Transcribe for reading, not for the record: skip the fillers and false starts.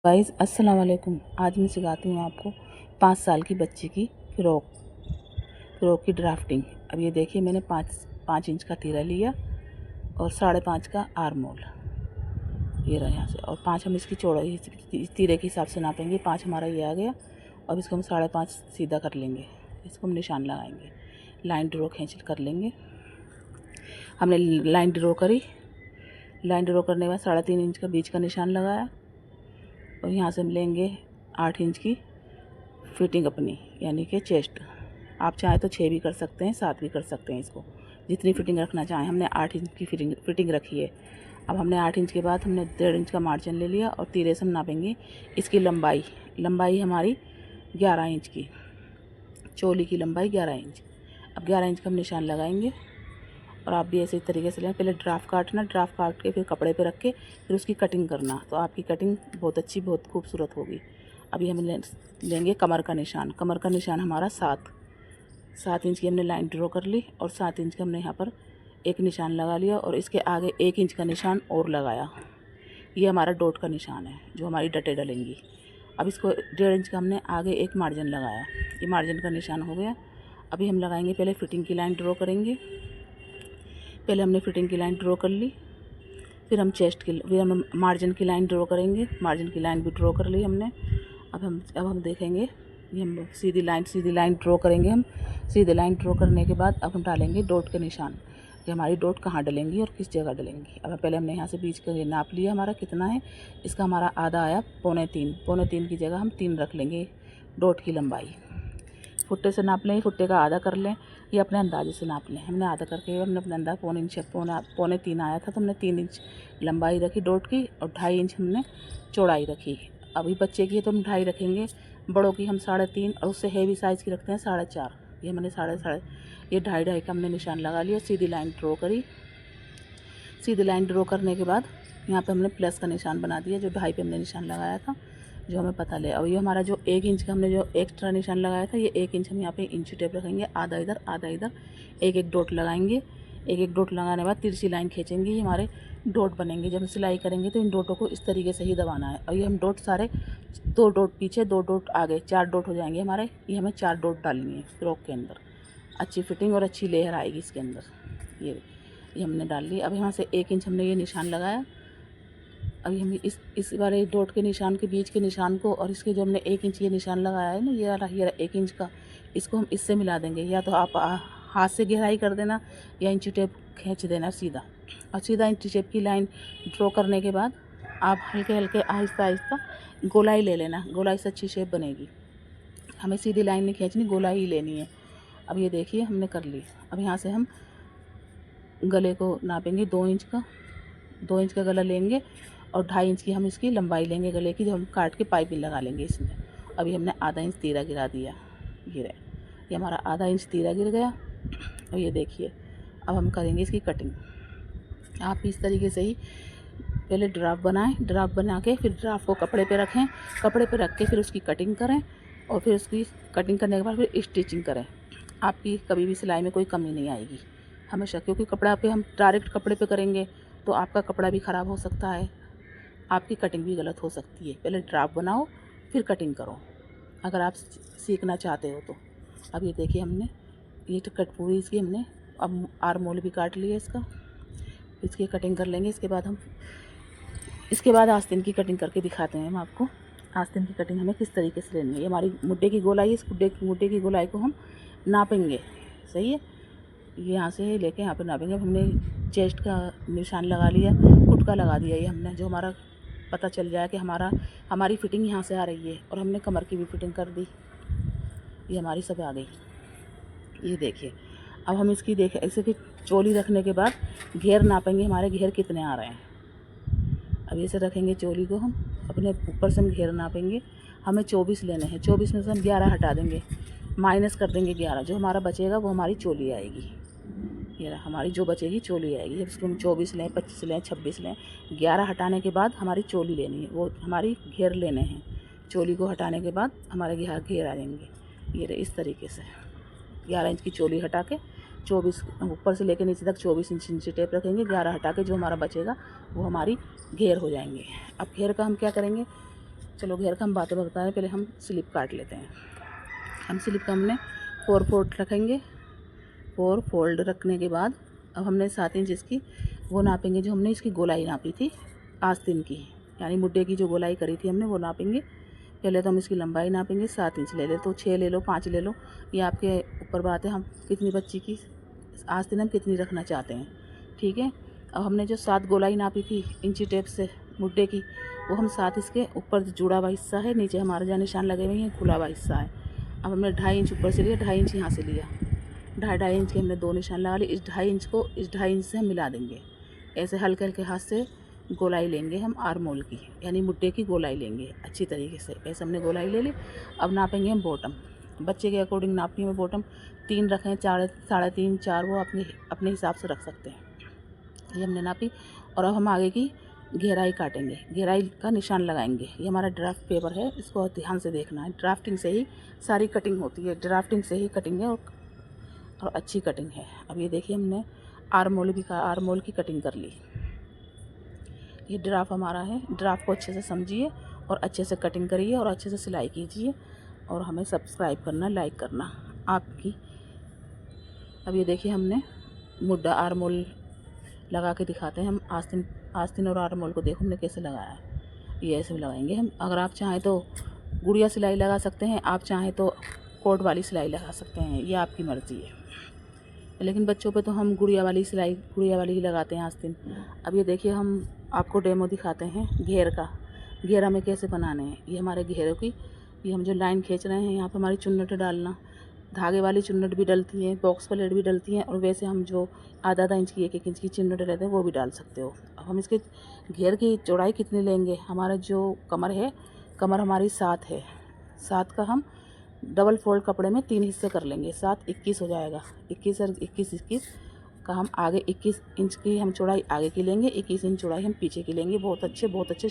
Guys अस्सलाम वालेकुम। आज मैं सिखाती हूँ आपको 5 साल की बच्ची की फ़्रॉक की ड्राफ्टिंग। अब ये देखिए, मैंने 5 इंच का तीरा लिया और 5.5 का आर्म होल, ये रहा यहाँ से, और 5 हम इसकी चौड़ाई इस तीरे के हिसाब से नापेंगे। 5 हमारा ये आ गया। अब इसको हम 5.5 सीधा कर लेंगे। इसको हम निशान लगाएंगे, लाइन ड्रॉ खींच कर लेंगे। हमने लाइन ड्रॉ करी। लाइन ड्रॉ करने के बाद 3.5 इंच का बीच का निशान लगाया और यहाँ से हम लेंगे 8 इंच की फिटिंग अपनी, यानी कि चेस्ट। आप चाहें तो 6 भी कर सकते हैं, 7 भी कर सकते हैं। इसको जितनी फिटिंग रखना चाहें। हमने 8 इंच की फिटिंग रखी है। अब हमने 8 इंच के बाद हमने 1.5 इंच का मार्जिन ले लिया और तीरे से हम नापेंगे इसकी लंबाई हमारी 11 इंच की, चोली की लंबाई 11 इंच। अब 11 इंच का हम निशान लगाएंगे और आप भी ऐसे तरीके से लें। पहले ड्राफ्ट काट के फिर कपड़े पे रख के फिर उसकी कटिंग करना, तो आपकी कटिंग बहुत अच्छी, बहुत खूबसूरत होगी। अभी हम लेंगे कमर का निशान। कमर का निशान हमारा 7 इंच की हमने लाइन ड्रॉ कर ली और 7 इंच का हमने यहाँ पर एक निशान लगा लिया और इसके आगे 1 इंच का निशान और लगाया। ये हमारा डॉट का निशान है जो हमारी डटे डलेंगी। अब इसको 1.5 इंच का हमने आगे एक मार्जिन लगाया। ये मार्जिन का निशान हो गया। अभी हम लगाएंगे, पहले फिटिंग की लाइन ड्रॉ करेंगे। पहले हमने फिटिंग की लाइन ड्रॉ कर ली, फिर हम मार्जिन की लाइन ड्रॉ करेंगे। मार्जिन की लाइन भी ड्रॉ कर ली हमने। अब हम देखेंगे, ये हम सीधी लाइन ड्रॉ करेंगे। हम सीधी लाइन ड्रॉ करने के बाद अब हम डालेंगे डॉट के निशान कि हमारी डॉट कहाँ डलेंगी और किस जगह डलेंगी। अब पहले हमने यहाँ से बीच का ये नाप लिया, हमारा कितना है। इसका हमारा आधा आया 3.25 की जगह हम 3 रख लेंगे डॉट की लंबाई। फुट्टे से नाप लें, फुट्टे का आधा कर लें, ये अपने अंदाजे से नाप लें। हमने आधा करके हमने अपने अंदाज 3.25 आया था, तो हमने 3 इंच लंबाई रखी डॉट की और 2.5 इंच हमने चौड़ाई रखी। अभी बच्चे की है तो हम 2.5 रखेंगे, बड़ों की हम 3.5 और उससे हेवी साइज़ की रखते हैं 4.5। ये हमने ये 2.5 का हमने निशान लगा लिया। सीधी लाइन ड्रॉ करी। सीधी लाइन ड्रॉ करने के बाद यहाँ पे हमने प्लस का निशान बना दिया, जो 2.5 पे हमने निशान लगाया था, जो हमें पता ले। और ये हमारा जो 1 इंच का हमने जो एक्स्ट्रा निशान लगाया था, ये 1 इंच हम यहाँ पे इंची टेप रखेंगे, आधा इधर आधा इधर, एक डॉट लगाएंगे। एक डॉट लगाने के बाद तिरछी लाइन खींचेंगे, ये हमारे डॉट बनेंगे। जब हम सिलाई करेंगे तो इन डॉटों को इस तरीके से ही दबाना है। और ये हम डॉट सारे 2 डॉट पीछे, 2 डॉट आगे, 4 डॉट हो जाएंगे हमारे। ये हमें 4 डॉट डालनी है फ्रॉक के अंदर। अच्छी फिटिंग और अच्छी लेयर आएगी इसके अंदर। ये हमने डाल ली। अब यहाँ से 1 इंच हमने ये निशान लगाया। अभी हम इस वाले डॉट के निशान के बीच के निशान को और इसके जो हमने 1 इंच ये निशान लगाया है ना, ये 1 इंच का, इसको हम इससे मिला देंगे। या तो आप हाथ से गहराई कर देना या इंची टेप खींच देना सीधा। और सीधा इंची टेप की लाइन ड्रॉ करने के बाद आप हल्के हल्के आहिस्ता आहिस्ता गोलाई ले लेना। गोलाई से अच्छी शेप बनेगी। हमें सीधी लाइन नहीं खींचनी, गोलाई ही लेनी है। अब ये देखिए हमने कर ली। अब यहाँ से हम गले को नापेंगे 2 इंच का। 2 इंच का गला लेंगे और 2.5 इंच की हम इसकी लंबाई लेंगे गले की, जो हम काट के पाइपिंग लगा लेंगे इसमें। अभी हमने आधा इंच तीरा गिरा दिया, ये हमारा आधा इंच तीरा गिर गया। और ये देखिए, अब हम करेंगे इसकी कटिंग। आप इस तरीके से ही पहले ड्राफ्ट बनाएं। ड्राफ्ट बना के फिर ड्राफ्ट को कपड़े पे रखें। कपड़े पे रख के फिर उसकी कटिंग करें और फिर उसकी कटिंग करने के बाद फिर स्टिचिंग करें। आपकी कभी भी सिलाई में कोई कमी नहीं आएगी हमेशा, क्योंकि कपड़ा पे हम डायरेक्ट कपड़े पे करेंगे तो आपका कपड़ा भी ख़राब हो सकता है, आपकी कटिंग भी गलत हो सकती है। पहले ड्राफ्ट बनाओ फिर कटिंग करो, अगर आप सीखना चाहते हो तो। अब ये देखिए, हमने ये कट पूरी इसकी हमने अब आर्म होल भी काट लिया इसका। इसकी कटिंग कर लेंगे। इसके बाद आस्तीन की कटिंग करके दिखाते हैं हम आपको। आस्तीन की कटिंग हमें किस तरीके से लेनी है। ये हमारी मुड्ढे की गोलाई है। इस मुड्ढे की गोलाई को हम नापेंगे, सही है। ये यहाँ से लेके यहाँ पे नापेंगे। हमने चेस्ट का निशान लगा लिया, कुटका लगा दिया। ये हमने जो हमारा पता चल जाए कि हमारी फिटिंग यहाँ से आ रही है। और हमने कमर की भी फिटिंग कर दी, ये हमारी सब आ गई। ये देखिए, अब हम इसकी ऐसे कि चोली रखने के बाद घेर नापेंगे, हमारे घेर कितने आ रहे हैं। अब ऐसे रखेंगे चोली को, हम अपने ऊपर से हम घेर नापेंगे। हमें 24 लेने हैं। 24 में से हम 11 हटा देंगे, माइनस कर देंगे 11। जो हमारा बचेगा वो हमारी चोली आएगी। ये हमारी जो बचेगी चोली आएगी। जब इसको हम 24 लें, 25 लें, 26 लें, 11 हटाने के बाद हमारी चोली लेनी है, वो हमारी घेर लेने हैं। चोली को हटाने के बाद हमारे घेर आ जाएंगे। ये इस तरीके से 11 इंच की चोली हटा के 24 ऊपर से लेकर नीचे तक 24 इंच टेप रखेंगे। 11 हटा के जो हमारा बचेगा वो हमारी घेर हो जाएंगे। अब घेर का हम क्या करेंगे, चलो घेर का हम बातें बता रहे हैं, पहले हम स्लिप काट लेते हैं। हम स्लिप का हमने 4 फोल्ड रखेंगे। 4 फोल्ड रखने के बाद अब हमने 7 इंच इसकी वो नापेंगे, जो हमने इसकी गोलाई नापी थी आस्तीन की, यानी मुड्डे की जो गोलाई करी थी हमने वो नापेंगे। पहले तो हम इसकी लंबाई नापेंगे, 7 इंच ले ले, तो 6 ले लो, 5 ले लो, ये आपके ऊपर बात है, हम कितनी बच्ची की आस्तीन हम कितनी रखना चाहते हैं। ठीक है, अब हमने जो 7 गोलाई नापी थी इंची टेप से मुड्डे की, वो हम 7 इसके ऊपर जुड़ा हुआ हिस्सा है, नीचे हमारे जहाँ निशान लगे हुए हैं खुला हुआ हिस्सा है। अब हमने 2.5 इंच ऊपर से लिया, 2.5 इंच यहाँ से लिया, 2.5 इंच के हमने 2 निशान लगा लिए। इस 2.5 इंच को इस 2.5 इंच से हम मिला देंगे। ऐसे हल्के हल्के हाथ से गोलाई लेंगे हम आर्म होल की, यानी मुड्डे की गोलाई लेंगे अच्छी तरीके से। ऐसे हमने गोलाई ले ली। अब नापेंगे हम बॉटम, बच्चे के अकॉर्डिंग नापनी है बॉटम। 3 रखें, 4, 3.5, 4 वो अपने हिसाब से रख सकते हैं। ये हमने नापी। और अब हम आगे की गहराई काटेंगे, गहराई का निशान लगाएंगे। ये हमारा ड्राफ्ट पेपर है, इसको ध्यान से देखना है। ड्राफ्टिंग से ही सारी कटिंग होती है, ड्राफ्टिंग से ही कटिंग है और अच्छी कटिंग है। अब ये देखिए हमने आर्म होल की कटिंग कर ली। ये ड्राफ्ट हमारा है। ड्राफ्ट को अच्छे से समझिए और अच्छे से कटिंग करिए और अच्छे से सिलाई कीजिए, और हमें सब्सक्राइब करना, लाइक करना आपकी। अब ये देखिए हमने मुड्डा आर्म होल लगा के दिखाते हैं हम। आस्तीन और आर्म होल को देखो हमने कैसे लगाया है। ये ऐसे लगाएंगे हम। अगर आप चाहें तो गुड़िया सिलाई लगा सकते हैं, आप चाहें तो कोट वाली सिलाई लगा सकते हैं, ये आपकी मर्ज़ी है। लेकिन बच्चों पे तो हम गुड़िया वाली ही लगाते हैं आस्तीन। अब ये देखिए हम आपको डेमो दिखाते हैं घेर का। घेर हमें कैसे बनाने हैं। ये हमारे घेरों की, ये हम जो लाइन खींच रहे हैं, यहाँ पे हमारी चुन्नट डालना, धागे वाली चुन्नट भी डलती है, बॉक्स प्लेट भी डलती हैं, और वैसे हम जो आधा इंच की 1 इंच की चुन्नट रहते हैं वो भी डाल सकते हो। अब हम इसके घेर की चौड़ाई कितनी लेंगे, हमारा जो कमर है, कमर हमारी 7 है, 7 का हम डबल फोल्ड कपड़े में 3 हिस्से कर लेंगे, 7 21 हो जाएगा। 21 और 21 का हम आगे 21 इंच की हम चौड़ाई आगे की लेंगे, 21 इंच चौड़ाई हम पीछे की लेंगे। बहुत अच्छे